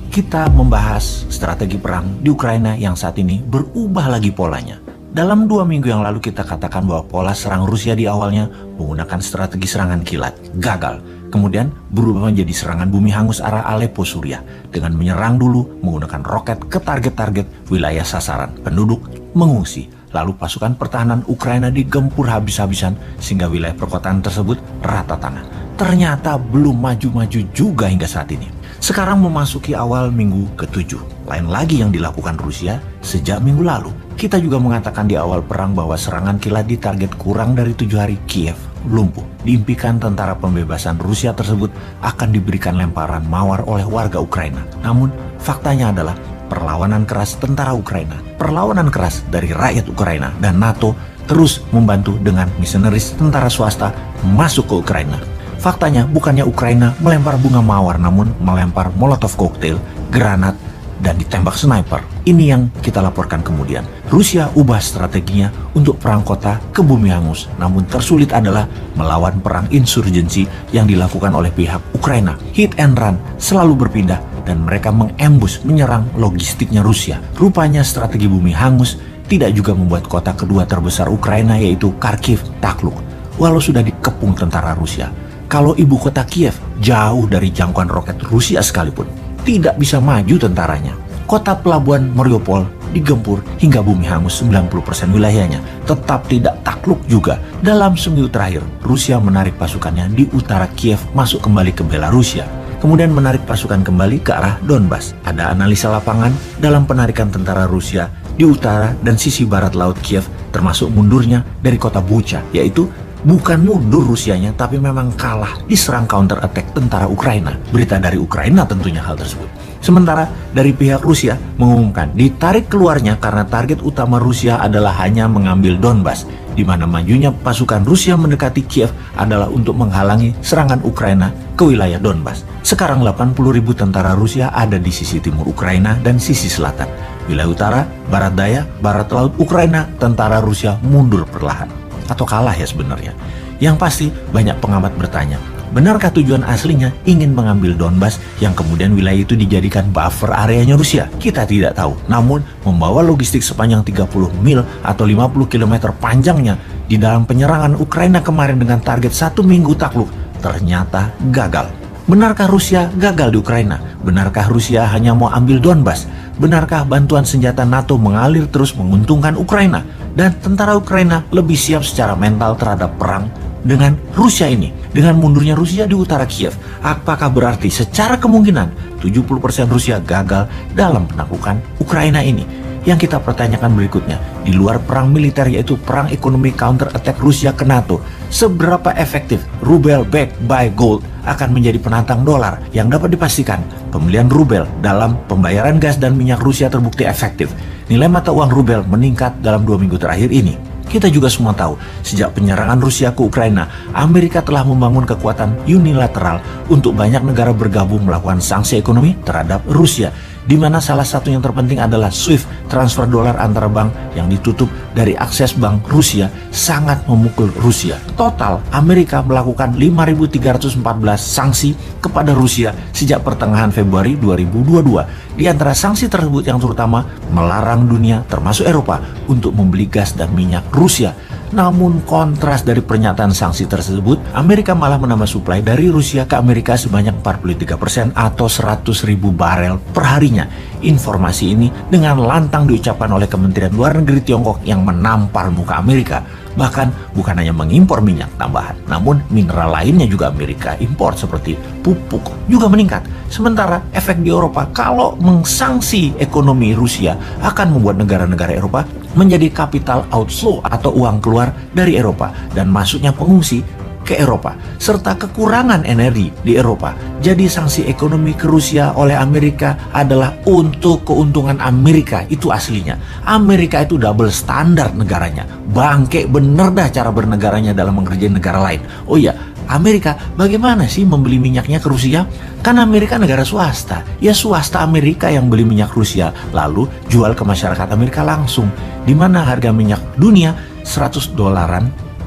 kita membahas strategi perang di Ukraina yang saat ini berubah lagi polanya. Dalam 2 minggu yang lalu kita katakan bahwa pola serang Rusia di awalnya menggunakan strategi serangan kilat, gagal. Kemudian berubah menjadi serangan bumi hangus arah Aleppo, Suriah, dengan menyerang dulu menggunakan roket ke target-target wilayah sasaran. Penduduk mengungsi, lalu pasukan pertahanan Ukraina digempur habis-habisan sehingga wilayah perkotaan tersebut rata tanah. Ternyata belum maju-maju juga hingga saat ini. Sekarang memasuki awal minggu ke-7. Lain lagi yang dilakukan Rusia sejak minggu lalu. Kita juga mengatakan di awal perang bahwa serangan kilat di target kurang dari 7 hari Kiev lumpuh. Diimpikan tentara pembebasan Rusia tersebut akan diberikan lemparan mawar oleh warga Ukraina. Namun faktanya adalah perlawanan keras tentara Ukraina, perlawanan keras dari rakyat Ukraina dan NATO terus membantu dengan misionaris tentara swasta masuk ke Ukraina. Faktanya bukannya Ukraina melempar bunga mawar, namun melempar molotov cocktail, granat, dan ditembak sniper. Ini yang kita laporkan kemudian. Rusia ubah strateginya untuk perang kota ke bumi hangus. Namun tersulit adalah melawan perang insurgensi yang dilakukan oleh pihak Ukraina. Hit and run selalu berpindah dan mereka mengembus menyerang logistiknya Rusia. Rupanya strategi bumi hangus tidak juga membuat kota kedua terbesar Ukraina yaitu Kharkiv takluk. Walau sudah dikepung tentara Rusia. Kalau ibu kota Kiev jauh dari jangkauan roket Rusia sekalipun, tidak bisa maju tentaranya. Kota pelabuhan Mariupol digempur hingga bumi hangus 90% wilayahnya, tetap tidak takluk juga. Dalam seminggu terakhir, Rusia menarik pasukannya di utara Kiev masuk kembali ke Belarusia. Kemudian menarik pasukan kembali ke arah Donbas. Ada analisa lapangan dalam penarikan tentara Rusia di utara dan sisi barat laut Kiev, termasuk mundurnya dari kota Bucha, yaitu bukan mundur Rusianya, tapi memang kalah diserang counter attack tentara Ukraina. Berita dari Ukraina tentunya hal tersebut. Sementara dari pihak Rusia mengumumkan ditarik keluarnya karena target utama Rusia adalah hanya mengambil Donbas, di mana majunya pasukan Rusia mendekati Kiev adalah untuk menghalangi serangan Ukraina ke wilayah Donbas. Sekarang 80.000 tentara Rusia ada di sisi timur Ukraina dan sisi selatan. Wilayah utara, barat daya, barat laut Ukraina, tentara Rusia mundur perlahan. Atau kalah ya sebenarnya. Yang pasti banyak pengamat bertanya, benarkah tujuan aslinya ingin mengambil Donbas yang kemudian wilayah itu dijadikan buffer areanya Rusia? Kita tidak tahu. Namun membawa logistik sepanjang 30 mil atau 50 km panjangnya di dalam penyerangan Ukraina kemarin dengan target 1 minggu takluk ternyata gagal. Benarkah Rusia gagal di Ukraina? Benarkah Rusia hanya mau ambil Donbas? Benarkah bantuan senjata NATO mengalir terus menguntungkan Ukraina? Dan tentara Ukraina lebih siap secara mental terhadap perang dengan Rusia ini. Dengan mundurnya Rusia di utara Kiev, apakah berarti secara kemungkinan 70% Rusia gagal dalam menaklukkan Ukraina ini? Yang kita pertanyakan berikutnya, di luar perang militer yaitu perang ekonomi counter attack Rusia ke NATO, seberapa efektif rubel backed by gold akan menjadi penantang dolar? Yang dapat dipastikan, pembelian rubel dalam pembayaran gas dan minyak Rusia terbukti efektif. Nilai mata uang rubel meningkat dalam 2 minggu terakhir ini. Kita juga semua tahu, sejak penyerangan Rusia ke Ukraina, Amerika telah membangun kekuatan unilateral untuk banyak negara bergabung melakukan sanksi ekonomi terhadap Rusia, di mana salah satu yang terpenting adalah SWIFT, transfer dolar antar bank yang ditutup dari akses bank Rusia, sangat memukul Rusia. Total, Amerika melakukan 5.314 sanksi kepada Rusia sejak pertengahan Februari 2022. Di antara sanksi tersebut yang terutama melarang dunia, termasuk Eropa, untuk membeli gas dan minyak Rusia. Namun kontras dari pernyataan sanksi tersebut, Amerika malah menambah suplai dari Rusia ke Amerika sebanyak 43% atau 100.000 barel per harinya. Informasi ini dengan lantang diucapkan oleh Kementerian Luar Negeri Tiongkok yang menampar muka Amerika. Bahkan bukan hanya mengimpor minyak tambahan, namun mineral lainnya juga Amerika impor seperti pupuk juga meningkat. Sementara efek di Eropa, kalau mengsanksi ekonomi Rusia akan membuat negara-negara Eropa menjadi capital outflow atau uang keluar dari Eropa dan masuknya pengungsi ke Eropa, serta kekurangan energi di Eropa. Jadi sanksi ekonomi ke Rusia oleh Amerika adalah untuk keuntungan Amerika, itu aslinya. Amerika itu double standar negaranya, bangke bener dah cara bernegaranya dalam mengerjain negara lain. Oh iya, Amerika bagaimana sih membeli minyaknya ke Rusia? Kan Amerika negara swasta, ya swasta Amerika yang beli minyak Rusia lalu jual ke masyarakat Amerika langsung. Di mana harga minyak dunia $100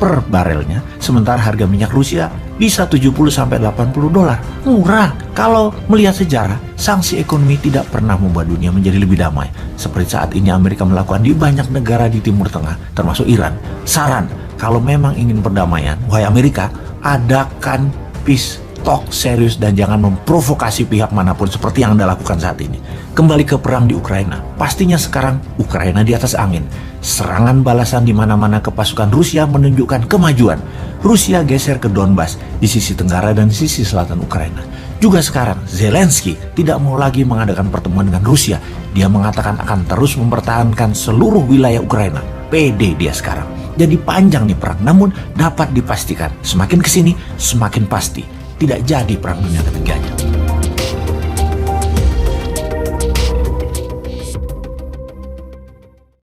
per barelnya, sementara harga minyak Rusia bisa 70-80 dolar. Murah. Kalau melihat sejarah, sanksi ekonomi tidak pernah membuat dunia menjadi lebih damai. Seperti saat ini Amerika melakukan di banyak negara di Timur Tengah, termasuk Iran. Saran, kalau memang ingin perdamaian, wahai Amerika, adakan peace talk serius dan jangan memprovokasi pihak manapun seperti yang Anda lakukan saat ini. Kembali ke perang di Ukraina. Pastinya sekarang Ukraina di atas angin. Serangan balasan di mana-mana ke pasukan Rusia menunjukkan kemajuan. Rusia geser ke Donbas di sisi tenggara dan sisi selatan Ukraina. Juga sekarang Zelensky tidak mau lagi mengadakan pertemuan dengan Rusia. Dia mengatakan akan terus mempertahankan seluruh wilayah Ukraina. Pede dia sekarang. Jadi panjang nih perang, namun dapat dipastikan semakin kesini semakin pasti tidak jadi perang dunia ketiganya.